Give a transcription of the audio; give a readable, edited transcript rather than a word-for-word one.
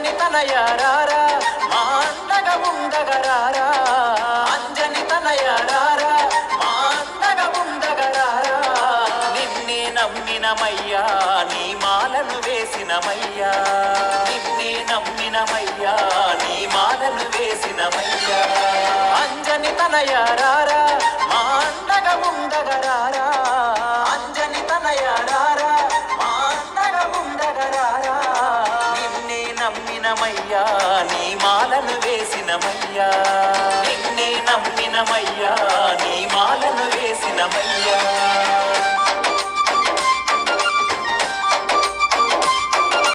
అంజని తనయారారా మా అండగా ఉండగరారా అంజని తనయారారా మా అండగా ఉండగరారా నిన్నే నమ్మినమయ్యా నీ మాలను వేసినమయ్యా నిన్నే నమ్మినమయ్యా నీ మాలను వేసినమయ్యా అంజని తనయారారా మా అండగా ఉండగరారా అంజని తనయారారా మా అండగా ఉండగరారా నిన్నే నమ్మినమయ్యా నీ మాలను వేసినమయ్యా నిన్నే నమ్మినమయ్యా నీ మాలను వేసినమయ్యా